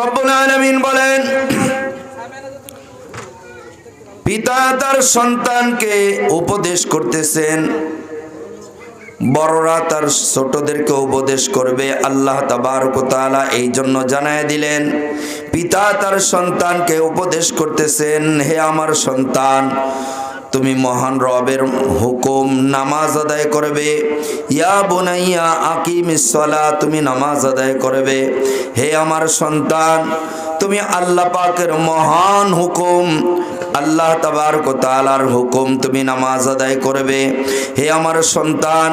রব্বুল আলামিন বলেন, পিতা তার সন্তানকে উপদেশ করতেছেন, বড়রা তার ছোটদেরকে উপদেশ করবে। আল্লাহ তাবারক ওয়া তাআলা এই জন্য জানায় দিলেন, পিতা তার সন্তানকে উপদেশ করতেছেন, হে আমার সন্তান, তুমি মহান রবের হুকুম নামাজ আদায় করবে। ইয়া বুনাইয়া আকিমিস সালাত, তুমি নামাজ আদায় করবে। হে আমার সন্তান, তুমি আল্লাহ পাকের মহান হুকুম, আল্লাহ তাবারক ওয়া তাআলার হুকুম তুমি নামাজ আদায় করবে। হে আমার সন্তান,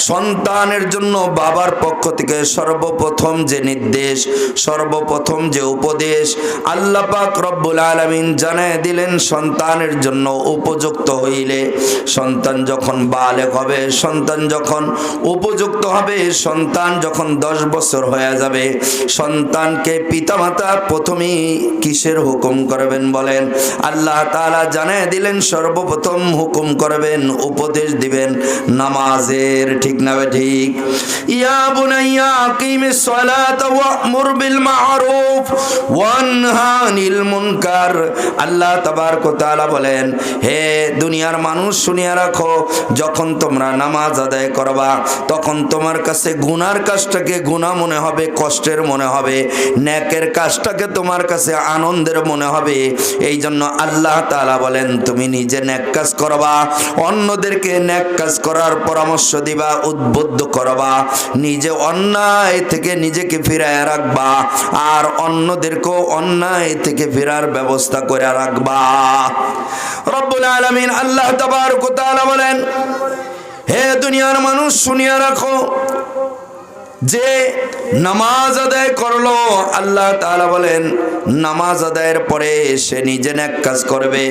সন্তানের জন্য বাবার পক্ষ থেকে সর্বপ্রথম যে নির্দেশ, সর্বপ্রথম যে উপদেশ আল্লাহ পাক রব্বুল আলামিন জানায় দিলেন, সন্তানের জন্য উপযুক্ত হইলে, সন্তান যখন বালেগ হবে, সন্তান যখন উপযুক্ত হবে, সন্তান যখন 10 বছর হয়ে যাবে, সন্তানকে পিতামাতা প্রথমেই কিসের হুকুম করবেন বলেন? আল্লাহ তাআলা জানায় দিলেন, সর্বপ্রথম হুকুম করবেন, উপদেশ দিবেন নামাজের। ঠিক না ঠিক? ইয়া বুনাইয়া আকিমিস সালাত ওয়া'মুর বিল মা'রুফ ওয়ানহা আনিল মুনকার। আল্লাহ তাবারক ওয়া তাআলা বলেন, হে দুনিয়ার মানুষ শুনিয়া রাখো, যখন তোমরা নামাজ আদায় করবা, তখন তোমার কাছে গুনার কাজটাকে গুনাহ মনে হবে, কষ্টের মনে হবে, নেকের কাজটাকে তোমার কাছে আনন্দের মনে হবে। এই জন্য আল্লাহ তাআলা বলেন, তুমি নিজে নেক কাজ করবা, অন্যদেরকে নেক কাজ করার পরামর্শ দিবা, উদ্বুদ্ধ করবা, নিজে অন্যায় থেকে নিজেকে ফিরায় রাখবা, আর অন্যদেরকেও অন্যায় থেকে ফেরার ব্যবস্থা করে রাখবা। রব্বুল আলামিন আল্লাহ তাবারক ওয়া তাআলা বলেন, হে দুনিয়ার মানুষ শুনিয়া রাখো, যে নামাজ আদায় করলো, আল্লাহ তাআলা বলেন নামাজ আদায়ের পরে সে নিজে নেক কাজ করবে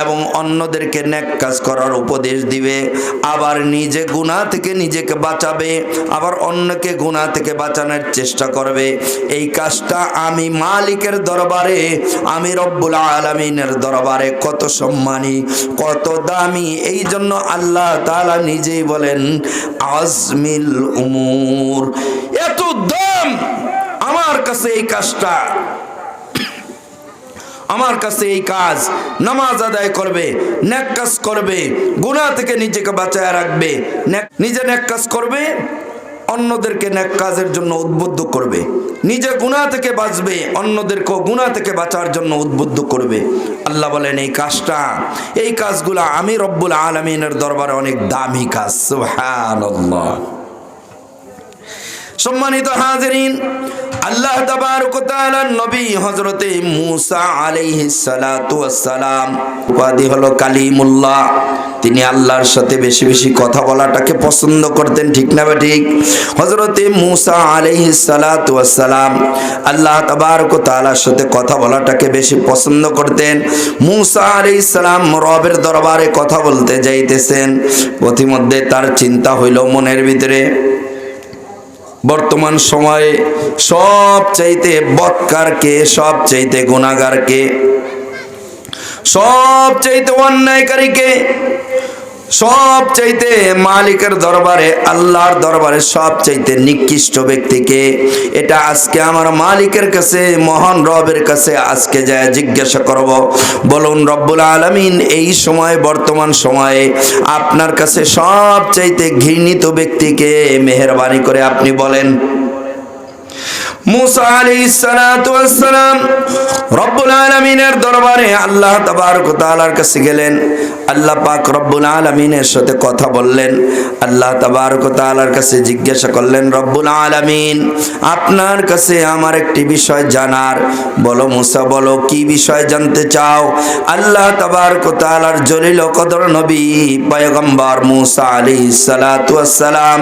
এবং অন্যদেরকে নেক কাজ করার উপদেশ দিবে, আবার নিজে গুনাহ থেকে নিজেকে বাঁচাবে, আবার অন্যকে গুনাহ থেকে বাঁচানোর চেষ্টা করবে। এই কাজটা আমি মালিকের দরবারে, আমি রব্বুল আলামিনের দরবারে কত সম্মানী, কত দামি। এই জন্য আল্লাহ তাআলা নিজেই বলেন, আজমিল উমুর, এত দাম আমার কাছে এই কাজটা, আমার কাছে এই কাজ। নামাজ আদায় করবে, নেক কাজ করবে, গুনাহ থেকে নিজেকে বাঁচায় রাখবে, নিজে নেক কাজ করবে, অন্যদেরকে নেক কাজের জন্য উদ্বুদ্ধ করবে, নিজে গুনাহ থেকে বাঁচবে, অন্যদেরকেও গুনাহ থেকে বাঁচার জন্য উদ্বুদ্ধ করবে। আল্লাহ বলেন, এই কাজটা, এই কাজগুলা আমি রব্বুল আলামিনের দরবারে অনেক দামি কাজ। সুবহানাল্লাহ। সম্মানিত হাজিরিন, আল্লাহ তাবারক ওয়া তাআলার নবী হযরতে মূসা আলাইহিস সালাতু ওয়াস সালাম, উপাধি হলো কালিমুল্লাহ। তিনি আল্লাহর সাথে বেশি বেশি কথা বলাটাকে পছন্দ করতেন। ঠিক না বা ঠিক? হযরতে মূসা আলাইহিস সালাতু ওয়াস সালাম আল্লাহ তাবারক ওয়া তাআলার সাথে কথা বলাটাকে বেশি পছন্দ করতেন। মূসা আলাইহিস সালাম রবের দরবারে কথা বলতে যাইতেছেন, প্রতিমধ্যে তার চিন্তা হইল মনের ভিতরে, বর্তমান সময়ে সবচাইতে বদকার কে, সবচাইতে গুনাহগার কে, সবচাইতে অন্যায়কারী কে, সবচাইতে মালিকের দরবারে, আল্লাহর দরবারে সবচাইতে নিকৃষ্ট ব্যক্তিকে? এটা আজকে আমার মালিকের কাছে, মহান রবের কাছে আজকে যায় জিজ্ঞাসা করব। বলুন রব্বুল আলামিন এই সময়, বর্তমান সময়ে আপনার কাছে সবচাইতে ঘৃণিত ব্যক্তিকে? মেহেরবানি করে আপনি বলেন। মূসা আলাইহিস সালাতু ওয়াস সালাম রব্বুল আলামিনের দরবারে আল্লাহ তাবারক ওয়া তাআলার কাছে গেলেন। আল্লাহ পাক রব্বুল আলামিনের সাথে কথা বললেন। আল্লাহ তাবারক ওয়া তাআলার কাছে জিজ্ঞাসা করলেন, রব্বুল আলামিন আপনার কাছে আমার একটি বিষয় জানার। বলো মূসা, বলো কি বিষয় জানতে চাও? আল্লাহ তাবারক ওয়া তাআলার জলিল কদর নবী পয়গম্বর মূসা আলাইহিস সালাতু ওয়াস সালাম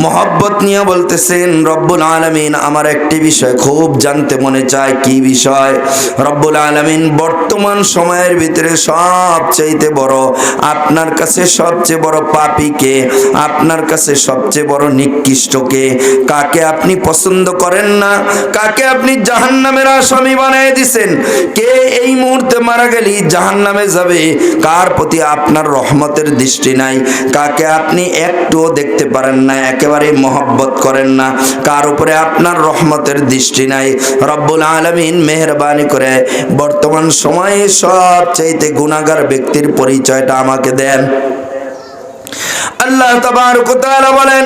মোহব্বত নিয়ে বলতেছেন, রব্বুল আলামিন আমার একটি বিষয় খুব জানতে মনে চায়। কি বিষয়? রব্বুল আলামিন বর্তমান সময়ের ভিতরে সবচেয়ে বড়, আপনার কাছে সবচেয়ে বড় পাপী কে? আপনার কাছে সবচেয়ে বড় নিকৃষ্ট কে? কাকে আপনি পছন্দ করেন না? কাকে আপনি জাহান্নামের আসামি বানিয়ে দিবেন? কে এই মুহূর্তে মারা গেলেই জাহান্নামে যাবে? কার প্রতি আপনার রহমতের দৃষ্টি নাই? কাকে আপনি একটুও দেখতে পারেন না, একেবারে মহব্বত করেন না? কার উপরে আপনার রহমত রহমতের দৃষ্টি নাই। রব্বুল আলামিন মেহেরবানি করে বর্তমান সময়ে সবচাইতে গুনাহগার ব্যক্তির পরিচয়টা আমাকে দেন। আল্লাহ তাবারক ওয়া তাআলা বলেন,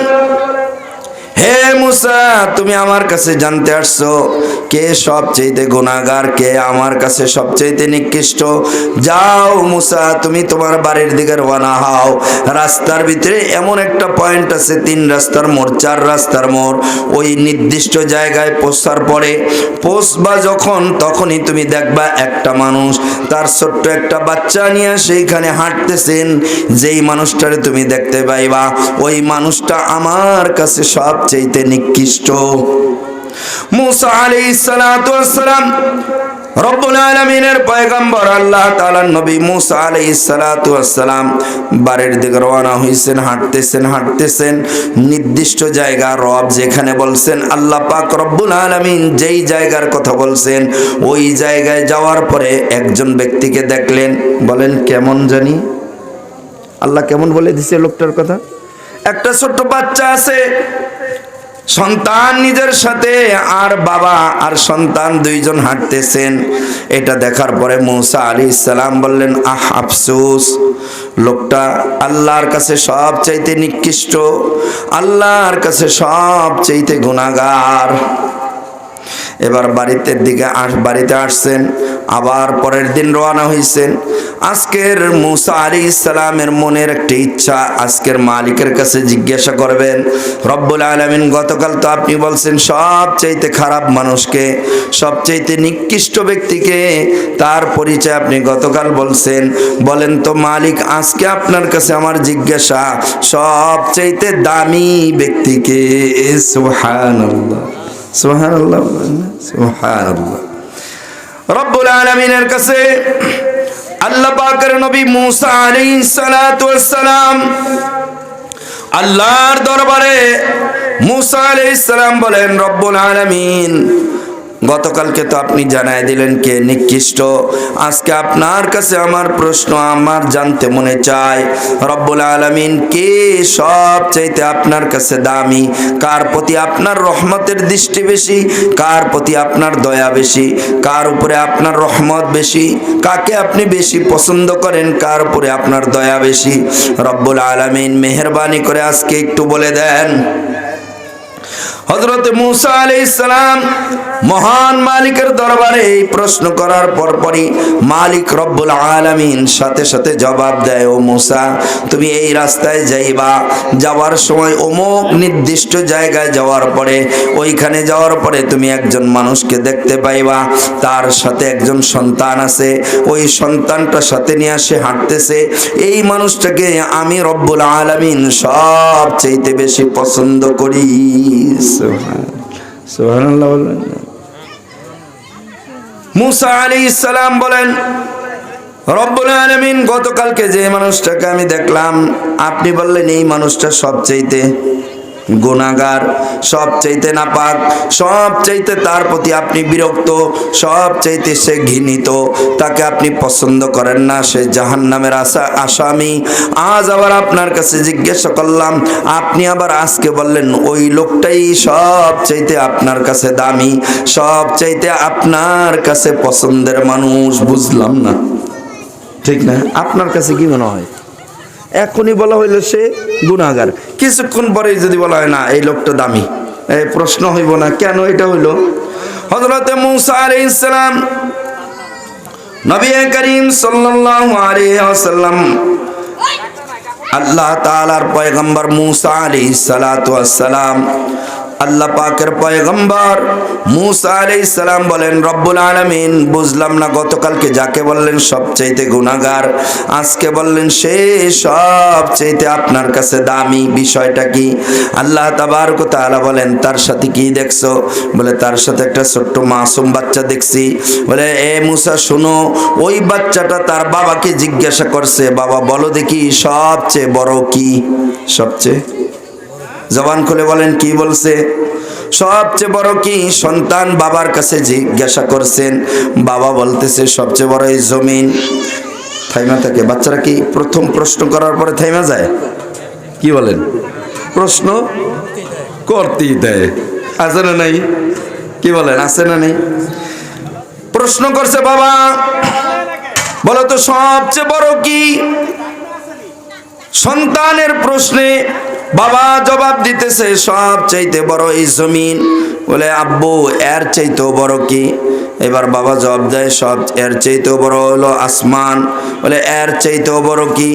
হে মুসা, তুমি আমার কাছে জানতে আসছো কে সবচেয়ে গুনাহগার, কে আমার কাছে সবচেয়ে নিকৃষ্ট। যাও মুসা, তুমি তোমার বাড়ির দিকে রওনা হও। রাস্তার ভিতরে এমন একটা পয়েন্ট আছে, 3 রাস্তার মোড়, 4 রাস্তার মোড়। ওই নির্দিষ্ট জায়গায় পৌঁছার পরে পৌঁছবা যখন, তখনই তুমি দেখবা একটা মানুষ তার ছোট্ট একটা বাচ্চা নিয়ে সেইখানে হাঁটতেছেন। যেই মানুষটারে তুমি দেখতে পাইবা, ওই মানুষটা আমার কাছে সবচেয়ে নিকৃষ্ট। মুসা আলাইহিস সালাতু ওয়াস সালাম রব্বুল আলামিনের পয়গম্বর আল্লাহ তাআলার নবী মুসা আলাইহিস সালাতু ওয়াস সালাম বাড়ির দিকে রওনা হইছেন। হাঁটতেছেন নির্দিষ্ট জায়গা, রব যেখানে বলছেন, আল্লাহ পাক রব্বুল আলামিন যেই জায়গার কথা বলছেন, ওই জায়গায় যাওয়ার পরে একজন ব্যক্তিকে দেখলেন। বলেন কেমন জানি আল্লাহ কেমন বলে দিছে লোকটার কথা? একটা ছোট্ট বাচ্চা আছে, সন্তান নিজের সাথে, আর বাবা আর সন্তান দুইজন হাঁটতেছেন। এটা দেখার পরে মুসা আলাইহিস সালাম বললেন, আহ আফসোস, লোকটা আল্লাহর কাছে সবচাইতে নিকৃষ্ট, আল্লাহর কাছে সবচাইতে গুনাহগার। এবার বাড়িতে আসছেন, আবার পরের দিন রওনা হইছেন। আজকের মুসা আলাইহিস সালামের মনের একটা ইচ্ছা, আজকের মালিকের কাছে জিজ্ঞাসা করবেন, রব্বুল আলামিন গতকাল তো আপনি বলছেন সবচাইতে খারাপ মানুষকে, সবচাইতে নিকৃষ্ট ব্যক্তিকে তার পরিচয় আপনি গতকাল বলছেন। বলেন তো মালিক, আজকে আপনার কাছে আমার জিজ্ঞাসা সবচাইতে দামি ব্যক্তিকে। সুবহানাল্লাহ, সুবহানাল্লাহ, সুবহানাল্লাহ। রব্বুল আলামিনের কাছে আল্লাহ পাকের নবী মুসা আলাইহিস সালাতু ওয়াস সালাম আল্লাহর দরবারে মুসা আলাইহিস সালাম বলেন, রব্বুল আলামিন গতকালকে তো আপনি জানাই দিলেন কে নিকৃষ্ট, আজকে আপনার কাছে আমার প্রশ্ন, আমার জানতে মনে চায় রব্বুল আলামিন কে সবচাইতে আপনার কাছে দামি, কার প্রতি আপনার রহমতের দৃষ্টি বেশি, কার প্রতি আপনার দয়া বেশি, কার উপরে আপনার রহমত বেশি, কাকে আপনি বেশি পছন্দ করেন, কার উপরে আপনার দয়া বেশি। রব্বুল আলামিন মেহেরবানি করে আজকে একটু বলে দেন। হযরত মুসা আলাইহিস সালাম মহান মালিকের দরবারে এই প্রশ্ন করার পরপরই মালিক রব্বুল আলামিন সাথে সাথে জবাব দেয়, ও মুসা, তুমি এই রাস্তায় যাইবা, যাওয়ার সময় অমুক নির্দিষ্ট জায়গায় যাওয়ার পরে, ওইখানে যাওয়ার পরে তুমি একজন মানুষকে দেখতে পাইবা, তার সাথে একজন সন্তান আছে, ওই সন্তানটার সাথে নিয়ে সে হাঁটতেছে। এই মানুষটাকে আমি রব্বুল আলামিন সবচাইতে বেশি পছন্দ করি। সুবহানাল্লাহ। বলেন মুসা আলাইহিস সালাম বলেন, রব্বুল আলামিন গতকালকে যে মানুষটাকে আমি দেখলাম, আপনি বললেন এই মানুষটা সবচাইতে গুনাহগার, সবচাইতে নাপাক, সবচাইতে তার প্রতি আপনি বিরক্ত, সবচাইতে সে ঘৃণিত, তাকে আপনি পছন্দ করেন না, সে জাহান্নামের আসামি। আজ আবার আপনার কাছে জিজ্ঞাসা করলাম, আপনি আবার আজকে বললেন ওই লোকটাই সবচাইতে আপনার কাছে দামি, সবচাইতে আপনার কাছে পছন্দের মানুষ। বুঝলাম না, ঠিক না? আপনার কাছে কি মনে হয়? এখনই বলা হইলো সে গুনাহগার, কিছুক্ষণ পরে যদি বলা হয় না এই লোকটা দামি, এই প্রশ্ন হইব না কেন এটা হইল? হযরত মুসা আলাইহিস সালাম নবী করিম সাল্লাল্লাহু আলাইহি ওয়াসাল্লাম আল্লাহ তাআলার পয়গম্বর মুসা আলাইহিস সালাতু ওয়াস সালাম, আল্লাহ পাকের পয়গম্বর মুসা আলাইহিস সালাম বলেন, রব্বুল আলামিন বুঝলাম না, গতকালকে যাকে বললেন সবচাইতে গুনাহগার, আজকে বললেন সে সবচাইতে আপনার কাছে দামি, বিষয়টা কি? আল্লাহ তাবারক ওয়া তাআলা বলেন, তার সাথে কি দেখছো? বলে তার সাথে একটা ছোট্ট মাসুম বাচ্চা দেখছি। বলে এ মুসা শুনো, ওই বাচ্চাটা তার বাবাকে জিজ্ঞাসা করছে, বাবা বলো দেখি সবচেয়ে বড় কি? সবচেয়ে জবান খুলে বলেন কি বলছে? সবচেয়ে বড় কি? সন্তান বাবার কাছে জিজ্ঞাসা করছেন, বাবা বলতেছে সবচেয়ে বড় এই জমিন। থাইমা থাকে বাচ্চারা কি প্রথম প্রশ্ন করার পরে থাইমা যায়? কি বলেন? প্রশ্ন করতেই দেয়, আছে না নাই? কি বলেন, আছে না নেই? প্রশ্ন করছে, বাবা বলো তো সবচেয়ে বড় কি? সন্তানের প্রশ্নে বাবা জবাব দিতেছে সবচাইতে বড় এই জমিন। বলে আব্বু এর চাইতেও বড় কি? এবার বাবা জবাব দেয় সব এর চাইতেও বড় হলো আসমান। বলে এর চাইতেও বড় কি?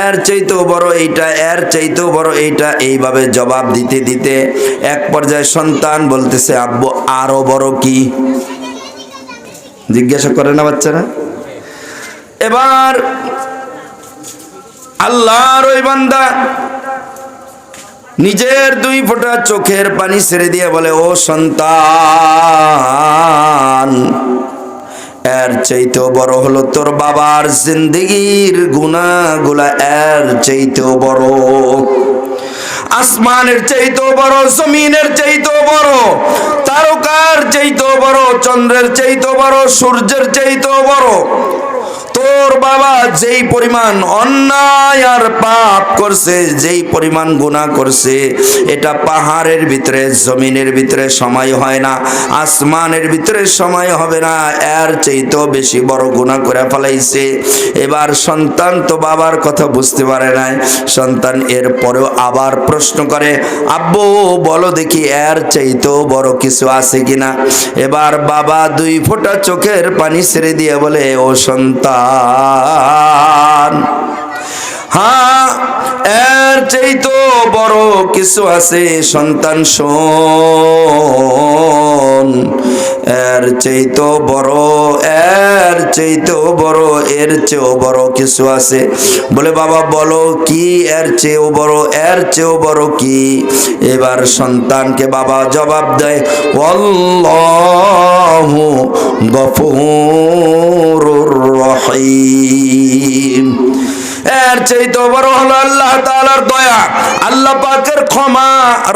এর চাইতেও বড় এইটা, এর চাইতেও বড় এইটা। এইভাবে জবাব দিতে দিতে এক পর্যায়ে সন্তান বলতেছে আব্বু আরো বড় কি? জিজ্ঞাসা করে না বাচ্চারা? এবার আল্লাহর ওই বান্দা নিজের 2 ফোঁটা চোখের পানি ছেড়ে দিয়ে বলে, ও সন্তান, এর চাইতেও বড় হলো তোর বাবার জিন্দেগির গুনাহগুলা, এর চাইতেও বড়। আসমানের চাইতেও বড়, জমিনের চাইতেও বড়, তারকার চাইতেও বড়, চন্দ্রের চাইতেও বড়, সূর্যের চাইতেও বড়। তোর বাবা যেই পরিমাণ অন্যায় আর পাপ করছে, যেই পরিমাণ গুনাহ করছে, এটা পাহাড়ের ভিতরে, জমিনের ভিতরে সময় হয় না, আসমানের ভিতরে সময় হবে না, এর চাইতেও বেশি বড় গুনাহ করে ফেলাইছে। এবার সন্তান তো বাবার কথা বুঝতে পারে নাই। সন্তান এর পরেও আবার প্রশ্ন করে, আব্বু বলো দেখি এর চাইতেও বড় কিছু আছে কিনা? এবার বাবা 2 ফোঁটা চোখের পানি ছেড়ে দিয়ে বলে, ও সন্তান, হ্যাঁ এর চাইতেও বড় কিছু আছে। সন্তান শোন, এর চাইতেও বড়, এর চাইতেও বড়, এর চেয়েও বড় কিছু আছে। বলে বাবা বলো কি এর চেয়েও বড়, এর চেয়েও বড় কি? এবার সন্তানকে বাবা জবাব দেয়, আল্লাহু গফুরুর রহিম। এর চাইতেও বড় হলো আল্লাহ তাআলার দয়া, আল্লাহ পাকের ক্ষমা,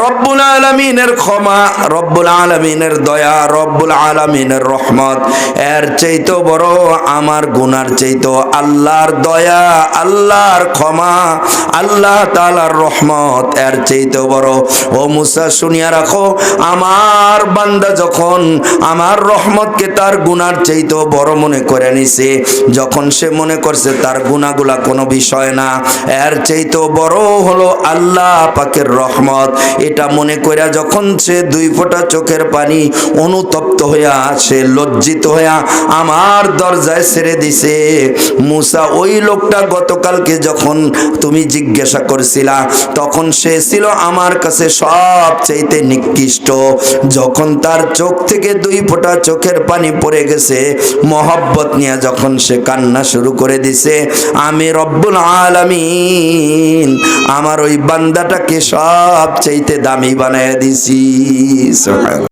রব্বুল আলামিনের ক্ষমা, রব্বুল আলামিনের দয়া, রব্বুল আলামিনের রহমত। এর চাইতেও বড় আমার গুনার চাইতেও আল্লাহর দয়া, আল্লাহর ক্ষমা, আল্লাহ তাআলার রহমত এর চাইতেও বড়। ও মুসা শুনিয়া রাখো, আমার বান্দা যখন আমার রহমতকে তার গুনার চাইতেও বড় মনে করে নিছে, যখন সে মনে করছে তার গুনাহগুলা কোনো বিষয় না, এর চাইতেও বড় হলো আল্লাহ পাকের রহমত, এটা মনে কইরা যখন সে 2 ফোঁটা চোখের পানি অনুতপ্ত হইয়া, সে লজ্জিত হইয়া আমার দরজায় ছেড়ে দিছে। মুসা ওই লোকটা গতকালকে যখন তুমি জিজ্ঞাসা করছিলা, তখন সে ছিল আমার কাছে সব চাইতে নিকৃষ্ট। যখন তার চোখ থেকে 2 ফোঁটা চোখের পানি পড়ে গেছে, মহব্বত নিয়ে যখন সে কান্না শুরু করে দিছে, আমি রব্বুল আলামিন আমার ওই বান্দাটাকে সব চাইতে দামি বানায় দিছি।